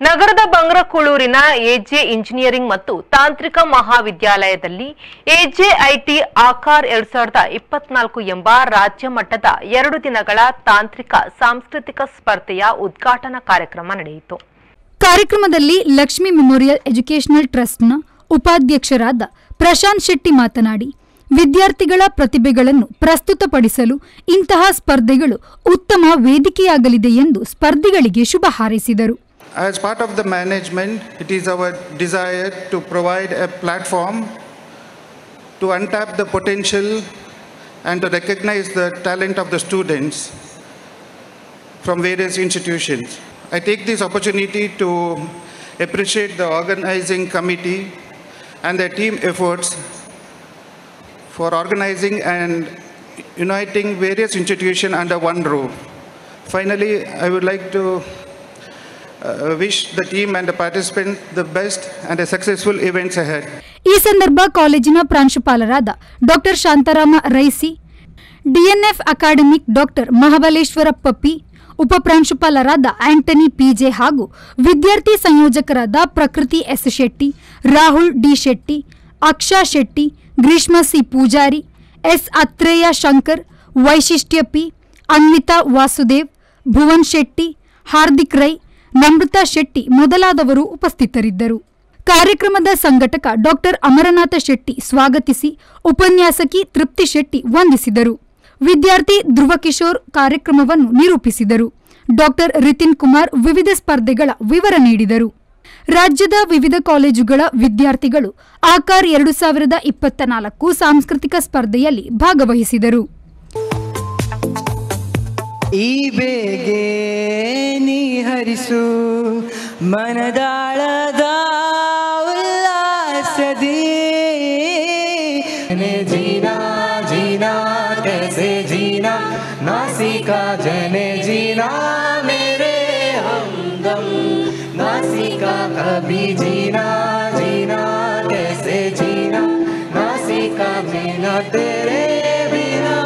ನಗರದ ಬಂಗ್ರಕೂಳೂರಿನ AJ engineering ಮತ್ತು ತಾಂತ್ರಿಕ ಮಹಾವಿದ್ಯಾಲಯದಲ್ಲಿ ಎಜೆಐಟಿ ಆಕಾರ್ 2024 ಎಂಬ ರಾಜ್ಯ ಮಟ್ಟದ 2 ದಿನಗಳ ತಾಂತ್ರಿಕ ಸಾಂಸ್ಕೃತಿಕ ಸ್ಪರ್ಧೆಯ ಉದ್ಘಾಟನಾ ಕಾರ್ಯಕ್ರಮ ನಡೆಯಿತು. ಕಾರ್ಯಕ್ರಮದಲ್ಲಿ ಲಕ್ಷ್ಮಿ ಮೆಮೋರಿಯಲ್ ಎಜುಕೇಷನಲ್ ಟ್ರಸ್ಟ್ನ ಉಪಾಧ್ಯಕ್ಷರಾದ ಪ್ರಶಾಂತ್ ಶೆಟ್ಟಿ ಮಾತನಾಡಿ, ವಿದ್ಯಾರ್ಥಿಗಳ ಪ್ರತಿಭೆಗಳನ್ನು ಪ್ರಸ್ತುತಪಡಿಸಲು ಇಂತಹ ಸ್ಪರ್ಧೆಗಳು ಉತ್ತಮ ವೇದಿಕೆಯಾಗಲಿದೆ ಎಂದು ಸ್ಪರ್ಧಿಗಳಿಗೆ ಶುಭ ಹಾರೈಸಿದರು. As part of the management, it is our desire to provide a platform to untap the potential and to recognize the talent of the students from various institutions. I take this opportunity to appreciate the organizing committee and their team efforts for organizing and uniting various institutions under one roof. Finally, I would like to wish the team and the participants the best and a successful events ahead. ಈ ಸಂದರ್ಭ ಕಾಲೇಜಿನ ಪ್ರಾಂಶುಪಾಲರಾದ doctor Shantarama ರೈಸಿ, ಡಿಎನ್ಎಫ್ academic doctor Mahabaleshwara ಪಪ್ಪಿ, ಉಪಪ್ರಾಂಶುಪಾಲರಾದ Antony P J ವಿದ್ಯಾರ್ಥಿ ಸಂಯೋಜಕರಾದ Prakruthi S Shetty, Rahul D Shetty, Aksha Shetty, Greeshma C Poojary, S Athreya Shankar, Vaishishtya P, Anvitha Vasudev, Bhuvan Shetty, Hardik Rai, Namratha Shetty ಮೊದಲಾದವರು ಉಪಸ್ಥಿತರಿದ್ದರು. ಕಾರ್ಯಕ್ರಮದ ಸಂಘಟಕ ಡಾಕ್ಟರ್ ಅಮರನಾಥ ಶೆಟ್ಟಿ ಸ್ವಾಗತಿಸಿ, ಉಪನ್ಯಾಸಕಿ ತೃಪ್ತಿ ಶೆಟ್ಟಿ ವಂದಿಸಿದರು. ವಿದ್ಯಾರ್ಥಿ ಧ್ರುವ ಕಿಶೋರ್ ಕಾರ್ಯಕ್ರಮವನ್ನು ನಿರೂಪಿಸಿದರು. ಡಾಕ್ಟರ್ ರಿತಿನ್ ಕುಮಾರ್ ವಿವಿಧ ಸ್ಪರ್ಧೆಗಳ ವಿವರ ನೀಡಿದರು. ರಾಜ್ಯದ ವಿವಿಧ ಕಾಲೇಜುಗಳ ವಿದ್ಯಾರ್ಥಿಗಳು ಆಕಾರ್ 2024 ಸಾಂಸ್ಕೃತಿಕ ಸ್ಪರ್ಧೆಯಲ್ಲಿ ಭಾಗವಹಿಸಿದರು. ಈ ಬೇಗೆ ನೀ ಹರಿಸು ಮನದಾಳದ ಉಲ್ಲಾಸದಿ ಜೀನಾ ಜೀನಾ कैसे जीना नासिका जने जीना मेरे हमदम नासिका कभी जीना जीना कैसे जीना नासिका जीना तेरे बिना.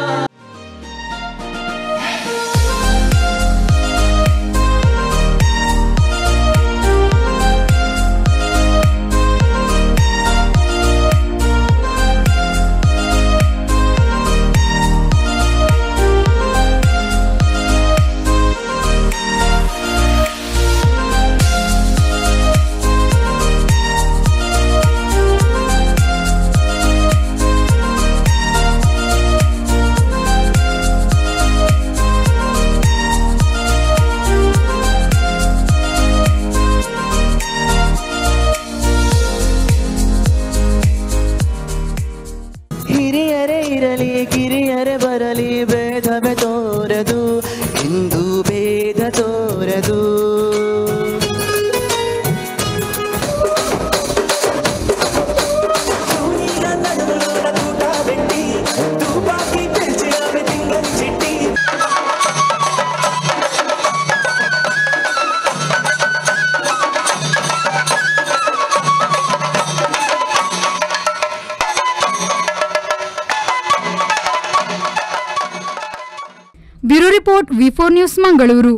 ಕಿರಿಯರೆ ಬರಲಿ ಭೇದವೇ ತೋರದು ಇಂದು ಭೇದ ತೋರದು. Bureau report V4 news Mangaluru.